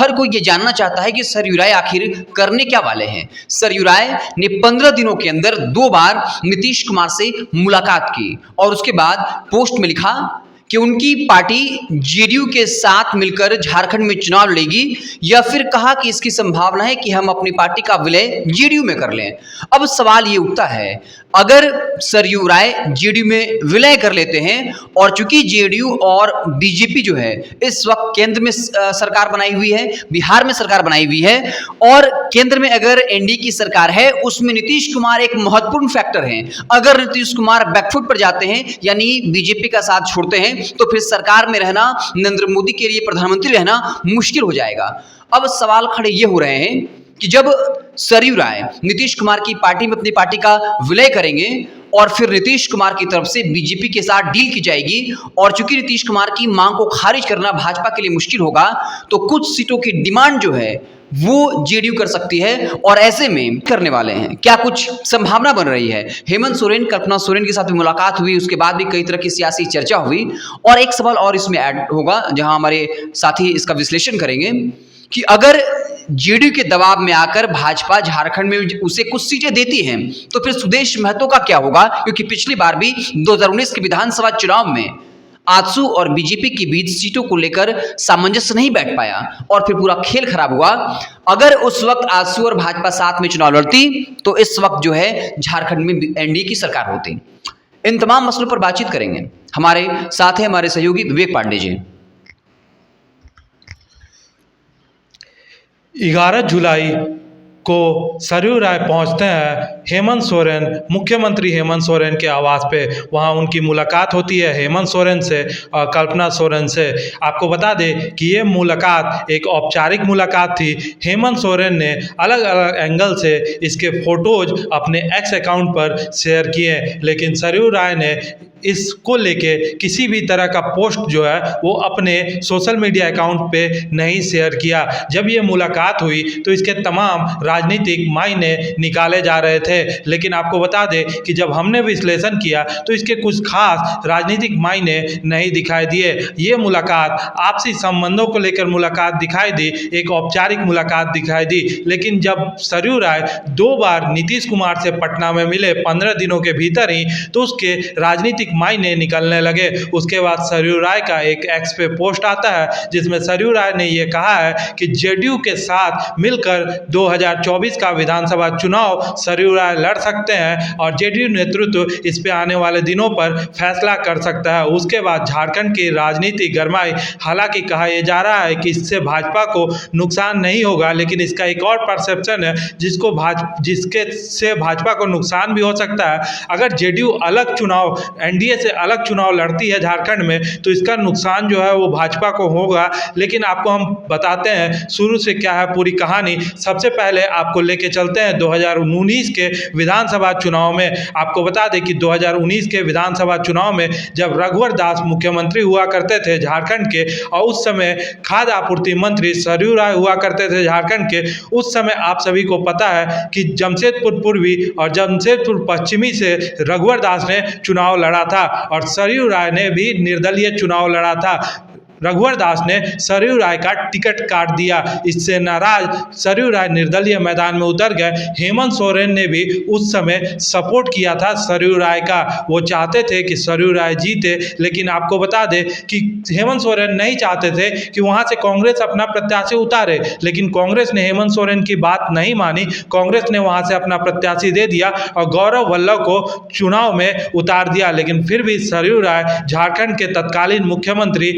हर कोई ये जानना चाहता है कि सरयू राय आखिर करने क्या वाले हैं। सरयू राय ने 15 दिनों के अंदर 2 बार नीतीश कुमार से मुलाकात की और उसके बाद पोस्ट में लिखा कि उनकी पार्टी जेडीयू के साथ मिलकर झारखंड में चुनाव लड़ेगी, या फिर कहा कि इसकी संभावना है कि हम अपनी पार्टी का विलय जेडीयू में कर लें। अब सवाल ये उठता है, अगर सरयू राय जेडीयू में विलय कर लेते हैं और चूंकि जेडीयू और बीजेपी जो है इस वक्त केंद्र में सरकार बनाई हुई है, बिहार में सरकार बनाई हुई है, और केंद्र में अगर एनडीए की सरकार है उसमें नीतीश कुमार एक महत्वपूर्ण फैक्टर हैं। अगर नीतीश कुमार बैकफुट पर जाते हैं यानी बीजेपी का साथ छोड़ते हैं तो फिर सरकार में रहना, नरेंद्र मोदी के लिए प्रधानमंत्री रहना मुश्किल हो जाएगा। अब सवाल खड़े ये हो रहे हैं कि जब सरयू राय नीतीश कुमार की पार्टी में अपनी पार्टी का विलय करेंगे और फिर नीतीश कुमार की तरफ से बीजेपी के साथ डील की जाएगी, और चूंकि नीतीश कुमार की मांग को खारिज करना भाजपा के लिए मुश्किल होगा, तो कुछ सीटों की डिमांड जो है वो जेडीयू कर सकती है। और ऐसे में करने वाले हैं, क्या कुछ संभावना बन रही है। हेमंत सोरेन, कल्पना सोरेन के साथ भी मुलाकात हुई, उसके बाद भी कई तरह की सियासी चर्चा हुई। और एक सवाल और इसमें ऐड होगा जहां हमारे साथी इसका विश्लेषण करेंगे कि अगर जेडीयू के दबाव में आकर भाजपा झारखंड में उसे कुछ सीटें देती है तो फिर सुदेश महतो का क्या होगा, क्योंकि पिछली बार भी 2019 के विधानसभा चुनाव में आजसू और बीजेपी के बीच सीटों को लेकर सामंजस्य नहीं बैठ पाया और फिर पूरा खेल खराब हुआ। अगर उस वक्त आजसू और भाजपा साथ में चुनाव लड़ती तो इस वक्त जो है झारखंड में एनडीए की सरकार होती। इन तमाम मसलों पर बातचीत करेंगे। हमारे साथ हैं हमारे सहयोगी विवेक पांडे जी। 11 जुलाई को सरयू राय पहुंचते हैं हेमंत सोरेन, मुख्यमंत्री हेमंत सोरेन के आवास पे। वहां उनकी मुलाकात होती है हेमंत सोरेन से और कल्पना सोरेन से। आपको बता दें कि ये मुलाकात एक औपचारिक मुलाकात थी। हेमंत सोरेन ने अलग अलग एंगल से इसके फोटोज अपने एक्स अकाउंट पर शेयर किए, लेकिन सरयू राय ने इसको लेके किसी भी तरह का पोस्ट जो है वो अपने सोशल मीडिया अकाउंट पे नहीं शेयर किया। जब ये मुलाकात हुई तो इसके तमाम राजनीतिक मायने निकाले जा रहे थे, लेकिन आपको बता दें कि जब हमने विश्लेषण किया तो इसके कुछ खास राजनीतिक मायने नहीं दिखाई दिए। ये मुलाकात आपसी संबंधों को लेकर मुलाकात दिखाई दी, एक औपचारिक मुलाकात दिखाई दी। लेकिन जब सरयू राय 2 बार नीतीश कुमार से पटना में मिले 15 दिनों के भीतर ही, तो उसके राजनीतिक मायने निकलने लगे। उसके बाद सरयू राय का एक एक्स पे पोस्ट आता है जिसमें सरयू राय ने यह कहा है कि जेडीयू के साथ मिलकर 2024 का विधानसभा चुनाव सरयू राय लड़ सकते हैं और जेडीयू नेतृत्व इस पे आने वाले दिनों पर फैसला कर सकता है। उसके बाद झारखंड की राजनीति गरमाई। हालांकि कहा यह जा रहा है कि इससे भाजपा को नुकसान नहीं होगा, लेकिन इसका एक और परसेप्शन है जिसके से भाजपा को नुकसान भी हो सकता है। अगर जेडीयू अलग चुनाव, एनडीए से अलग चुनाव लड़ती है झारखंड में, तो इसका नुकसान जो है वो भाजपा को होगा। लेकिन आपको हम बताते हैं शुरू से क्या है पूरी कहानी। सबसे पहले आपको लेके चलते हैं 2019 के विधानसभा चुनाव में। आपको बता दें कि 2019 के विधानसभा चुनाव में जब रघुवर दास मुख्यमंत्री हुआ करते थे झारखंड के, और उस समय खाद्य आपूर्ति मंत्री सरयू राय हुआ करते थे झारखंड के, उस समय आप सभी को पता है कि जमशेदपुर पूर्वी और जमशेदपुर पश्चिमी से रघुवर दास ने चुनाव लड़ा था और सरयू राय ने भी निर्दलीय चुनाव लड़ा था। रघुवर दास ने सरयू राय का टिकट काट दिया। इससे नाराज सरयू राय निर्दलीय मैदान में उतर गए। हेमंत सोरेन ने भी उस समय सपोर्ट किया था सरयू राय का। वो चाहते थे कि सरयू राय जीते, लेकिन आपको बता दें कि हेमंत सोरेन नहीं चाहते थे कि वहां से कांग्रेस अपना प्रत्याशी उतारे, लेकिन कांग्रेस ने हेमंत सोरेन की बात नहीं मानी। कांग्रेस ने वहां से अपना प्रत्याशी दे दिया और गौरव वल्लभ को चुनाव में उतार दिया। लेकिन फिर भी सरयू राय झारखंड के तत्कालीन मुख्यमंत्री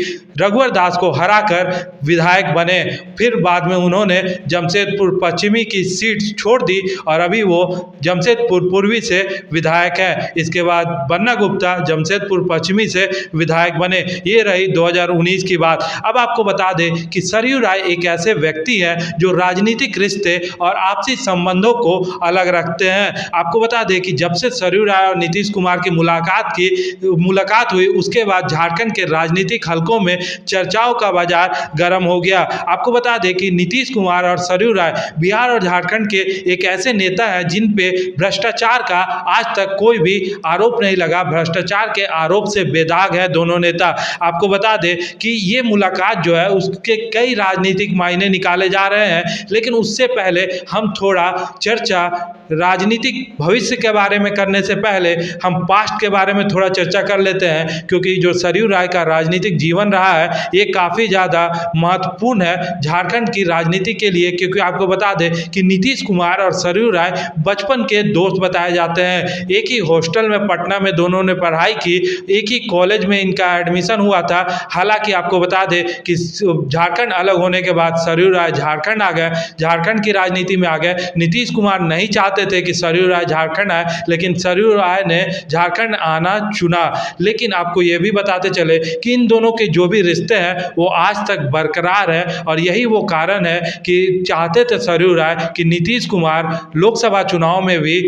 रघुवर दास को हराकर विधायक बने। फिर बाद में उन्होंने जमशेदपुर पश्चिमी की सीट छोड़ दी और अभी वो जमशेदपुर पूर्वी से विधायक है। इसके बाद बन्ना गुप्ता जमशेदपुर पश्चिमी से विधायक बने। ये रही 2019 की बात। अब आपको बता दें कि सरयू राय एक ऐसे व्यक्ति हैं जो राजनीतिक रिश्ते और आपसी संबंधों को अलग रखते हैं। आपको बता दें कि जब से सरयू राय और नीतीश कुमार की मुलाकात हुई, उसके बाद झारखंड के राजनीतिक हलकों में चर्चाओं का बाजार गर्म हो गया। आपको बता दें कि नीतीश कुमार और सरयू राय बिहार और झारखंड के एक ऐसे नेता हैं जिन पे भ्रष्टाचार का आज तक कोई भी आरोप नहीं लगा। भ्रष्टाचार के आरोप से बेदाग है दोनों नेता। आपको बता दें कि ये मुलाकात जो है उसके कई राजनीतिक मायने निकाले जा रहे हैं, लेकिन उससे पहले हम थोड़ा चर्चा राजनीतिक भविष्य के बारे में करने से पहले हम पास्ट के बारे में थोड़ा चर्चा कर लेते हैं, क्योंकि जो सरयू राय का राजनीतिक जीवन रहा है ये काफ़ी ज़्यादा महत्वपूर्ण है झारखंड की राजनीति के लिए। क्योंकि आपको बता दें कि नीतीश कुमार और सरयू राय बचपन के दोस्त बताए जाते हैं। एक ही हॉस्टल में पटना में दोनों ने पढ़ाई की, एक ही कॉलेज में इनका एडमिशन हुआ था। हालांकि आपको बता दें कि झारखंड अलग होने के बाद सरयू राय झारखंड आ गए, झारखंड की राजनीति में आ गए। नीतीश कुमार नहीं चाहते थे कि सरयू राय झारखंड आए, लेकिन सरयू राय ने झारखंड आना चुना। लेकिन आपको ये भी बताते चले कि इन दोनों के जो भी रिश्ते हैं वो आज तक बरकरार है, और यही वो कारण है कि चाहते थे सरयू राय कि नीतीश कुमार लोकसभा चुनाव में भी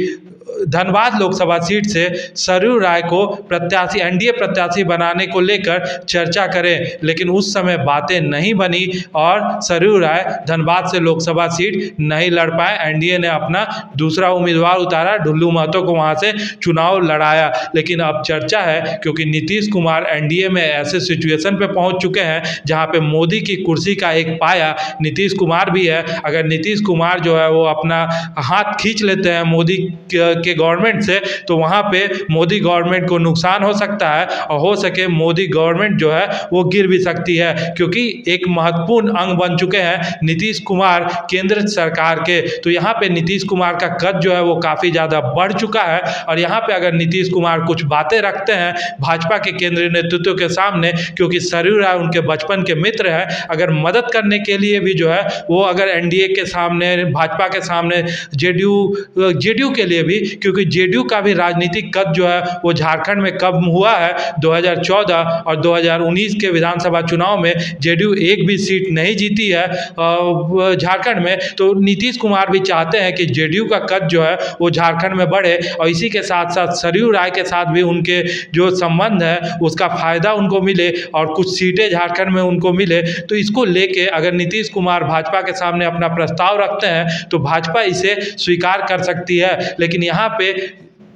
धनबाद लोकसभा सीट से सरयू राय को प्रत्याशी एनडीए प्रत्याशी बनाने को लेकर चर्चा करें, लेकिन उस समय बातें नहीं बनी और सरयू राय धनबाद से लोकसभा सीट नहीं लड़ पाए। एनडीए ने अपना दूसरा उम्मीदवार उतारा, ढुल्लू महतो को वहां से चुनाव लड़ाया। लेकिन अब चर्चा है क्योंकि नीतीश कुमार एनडीए में ऐसे सिचुएशन पे पहुंच चुके हैं जहां पे मोदी की कुर्सी का एक पाया नीतीश कुमार भी है। अगर नीतीश कुमार जो है वो अपना हाथ खींच लेते हैं मोदी के गवर्नमेंट से, तो वहाँ पे मोदी गवर्नमेंट को नुकसान हो सकता है, और हो सके मोदी गवर्नमेंट जो है वो गिर भी सकती है, क्योंकि एक महत्वपूर्ण अंग बन चुके हैं नीतीश कुमार केंद्र सरकार के। तो यहाँ पे नीतीश कुमार का कद जो है वो काफ़ी ज़्यादा बढ़ चुका है, और यहाँ पे अगर नीतीश कुमार कुछ बातें रखते हैं भाजपा के केंद्रीय नेतृत्व के सामने, क्योंकि सरयू राय उनके बचपन के मित्र हैं, अगर मदद करने के लिए भी जो है वो अगर एनडीए के सामने, भाजपा के सामने, जेडीयू के लिए भी, क्योंकि जेडीयू का भी राजनीतिक कद जो है वो झारखंड में कम हुआ है। 2014 और 2019 के विधानसभा चुनाव में जेडीयू एक भी सीट नहीं जीती है झारखंड में। तो नीतीश कुमार भी चाहते हैं कि जेडीयू का कद जो है वो झारखंड में बढ़े, और इसी के साथ साथ सरयू राय के साथ भी उनके जो संबंध है उसका फायदा उनको मिले और कुछ सीटें झारखंड में उनको मिले। तो इसको लेके अगर नीतीश कुमार भाजपा के सामने अपना प्रस्ताव रखते हैं तो भाजपा इसे स्वीकार कर सकती है। लेकिन यहाँ पे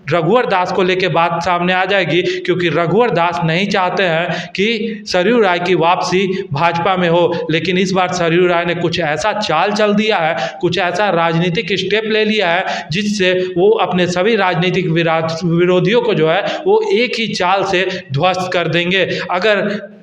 रघुवर दास को लेके बात सामने आ जाएगी, क्योंकि रघुवर दास नहीं चाहते हैं कि सरयू राय की वापसी भाजपा में हो। लेकिन इस बार सरयू राय ने कुछ ऐसा चाल चल दिया है, कुछ ऐसा राजनीतिक स्टेप ले लिया है जिससे वो अपने सभी राजनीतिक विरोधियों को जो है वो एक ही चाल से ध्वस्त कर देंगे। अगर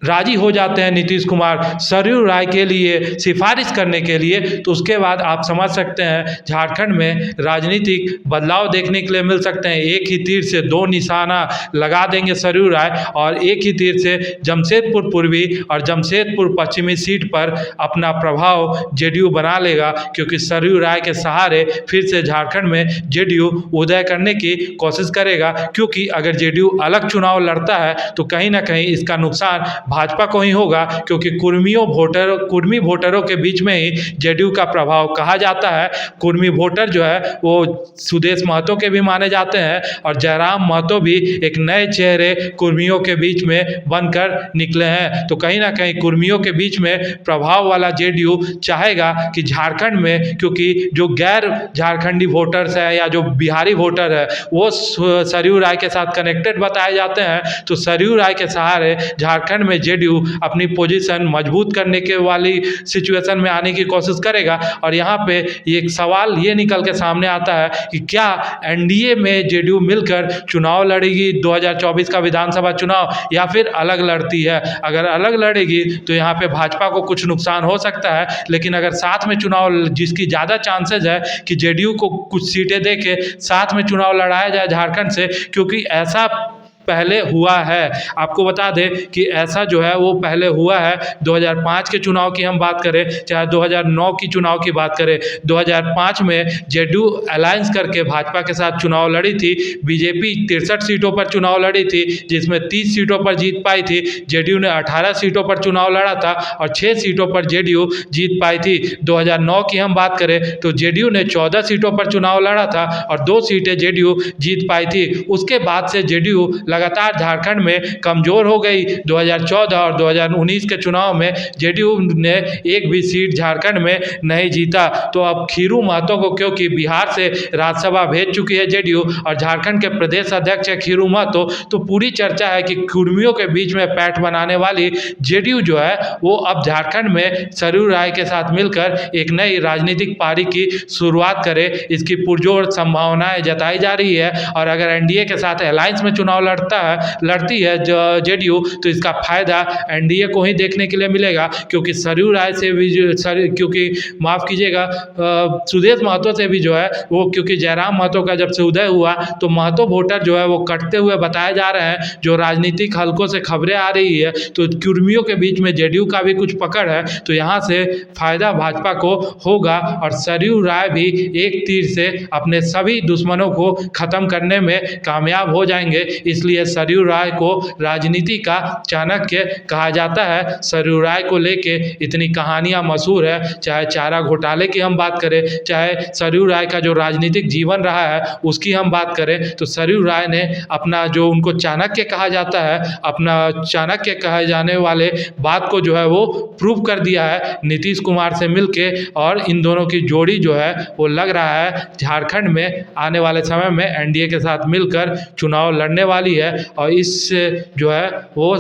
राजी हो जाते हैं नीतीश कुमार सरयू राय के लिए सिफारिश करने के लिए, तो उसके बाद आप समझ सकते हैं झारखंड में राजनीतिक बदलाव देखने के लिए मिल सकते हैं। एक ही तीर से दो निशाना लगा देंगे सरयू राय, और एक ही तीर से जमशेदपुर पूर्वी और जमशेदपुर पश्चिमी सीट पर अपना प्रभाव जेडीयू बना लेगा, क्योंकि सरयू राय के सहारे फिर से झारखंड में जेडीयू उदय करने की कोशिश करेगा। क्योंकि अगर जेडीयू अलग चुनाव लड़ता है तो कहीं ना कहीं इसका नुकसान भाजपा को ही होगा, क्योंकि कुर्मी वोटरों के बीच में ही जेडीयू का प्रभाव कहा जाता है। कुर्मी वोटर जो है वो सुदेश महतो के भी माने जाते हैं, और जयराम महतो भी एक नए चेहरे कुर्मियों के बीच में बनकर निकले हैं। तो कहीं ना कहीं कुर्मियों के बीच में प्रभाव वाला जेडीयू चाहेगा कि झारखंड में, क्योंकि जो गैर झारखंडी वोटर्स है या जो बिहारी वोटर है वो सरयू राय के साथ कनेक्टेड बताए जाते हैं, तो सरयू राय के सहारे झारखंड में जेडीयू अपनी पोजीशन मजबूत करने के वाली सिचुएशन में आने की कोशिश करेगा। और यहाँ पे एक सवाल ये निकल के सामने आता है कि क्या एनडीए में जेडीयू मिलकर चुनाव लड़ेगी 2024 का विधानसभा चुनाव, या फिर अलग लड़ती है। अगर अलग लड़ेगी तो यहाँ पे भाजपा को कुछ नुकसान हो सकता है, लेकिन अगर साथ में चुनाव, जिसकी ज़्यादा चांसेज है कि जेडीयू को कुछ सीटें दे के साथ में चुनाव लड़ाया जाए झारखंड से, क्योंकि ऐसा पहले हुआ है। आपको बता दें कि ऐसा जो है वो पहले हुआ है। 2005 के चुनाव की हम बात करें, चाहे 2009 की चुनाव की बात करें, 2005 में जेडीयू अलायंस करके भाजपा के साथ चुनाव लड़ी थी। बीजेपी 63 सीटों पर चुनाव लड़ी थी, जिसमें 30 सीटों पर जीत पाई थी। जेडीयू ने 18 सीटों पर चुनाव लड़ा था और 6 सीटों पर जेडीयू जीत पाई थी। 2009 की हम बात करें तो जेडीयू ने 14 सीटों पर चुनाव लड़ा था और 2 सीटें जेडीयू जीत पाई थी। उसके बाद से जेडीयू लगातार झारखंड में कमज़ोर हो गई। 2014 और 2019 के चुनाव में जेडीयू ने एक भी सीट झारखंड में नहीं जीता। तो अब खीरू महतो को, क्योंकि बिहार से राज्यसभा भेज चुकी है जेडीयू और झारखंड के प्रदेश अध्यक्ष है खीरू महतो, तो पूरी चर्चा है कि कुर्मियों के बीच में पैठ बनाने वाली जेडीयू जो है वो अब झारखंड में सरयू राय के साथ मिलकर एक नई राजनीतिक पारी की शुरुआत करे, इसकी पुरजोर संभावनाएं जताई जा रही है। और अगर एनडीए के साथ अलायंस में चुनाव लड़ती है जेडीयू, तो इसका फायदा एनडीए को ही देखने के लिए मिलेगा, क्योंकि सरयू राय से भी क्योंकि माफ़ कीजिएगा सुदेश महतो से भी जो है वो, क्योंकि जयराम महतो का जब से उदय हुआ तो महतो वोटर जो है वो कटते हुए बताए जा रहे हैं। जो राजनीतिक हलकों से खबरें आ रही है तो कुर्मियों के बीच में जेडीयू का भी कुछ पकड़ है, तो यहाँ से फायदा भाजपा को होगा और सरयू राय भी एक तीर से अपने सभी दुश्मनों को खत्म करने में कामयाब हो जाएंगे। इसलिए सरयू राय को राजनीति का चाणक्य कहा जाता है। सरयू राय को लेके इतनी कहानियां मशहूर है, चाहे चारा घोटाले की हम बात करें, चाहे सरयू राय का जो राजनीतिक जीवन रहा है उसकी हम बात करें, तो सरयू राय ने अपना जो उनको चाणक्य कहा जाता है, अपना चाणक्य कहे जाने वाले बात को जो है वो प्रूव कर दिया है नीतीश कुमार से मिलके। और इन दोनों की जोड़ी जो है वो लग रहा है झारखंड में आने वाले समय में एनडीए के साथ मिलकर चुनाव लड़ने वाली है। और इससे जो है वो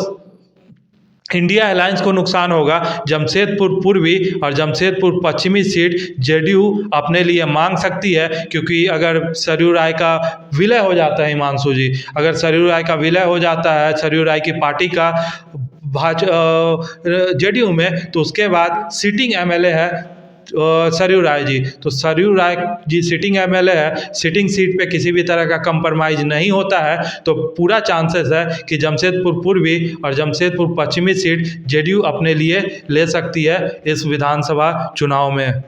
इंडिया अलायंस को नुकसान होगा। जमशेदपुर पूर्वी और जमशेदपुर पश्चिमी सीट जेडीयू अपने लिए मांग सकती है, क्योंकि अगर सरयू राय का विलय हो जाता है, हिमांशु जी, अगर सरयू राय का विलय हो जाता है, सरयू राय की पार्टी का जेडीयू में, तो उसके बाद सिटिंग एमएलए है सरयू राय जी, तो सरयू राय जी सिटिंग एमएलए है, सिटिंग सीट पे किसी भी तरह का कंप्रोमाइज नहीं होता है, तो पूरा चांसेस है कि जमशेदपुर पूर्वी और जमशेदपुर पश्चिमी सीट जेडीयू अपने लिए ले सकती है इस विधानसभा चुनाव में।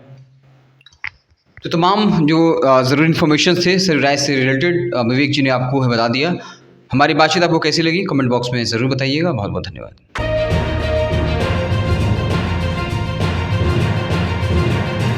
तो तमाम जो ज़रूरी इन्फॉर्मेशन थे सरयू राय से रिलेटेड विवेक जी ने आपको बता दिया। हमारी बातचीत आपको कैसी लगी कमेंट बॉक्स में ज़रूर बताइएगा। बहुत बहुत धन्यवाद।